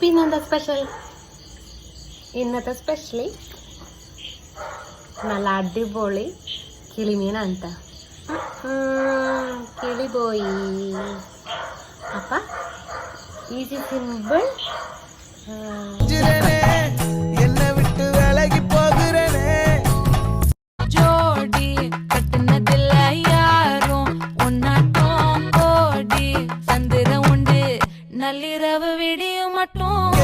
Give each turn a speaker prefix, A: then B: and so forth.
A: പിന്നെന്താ സ്പെഷ്യൽ? ഇന്നത്തെ സ്പെഷ്യലി നല്ല അടിപൊളി കിളിമീനാണ് കേട്ടോ. കിളി പോയി. അപ്പം ഈസി സിമ്പിൾ
B: ஜோடி கட்டுனதில்ல யாரும் ஒன்னாட்டம் கோடி சந்திர உண்டு நள்ளிரவு விடியும் மட்டும்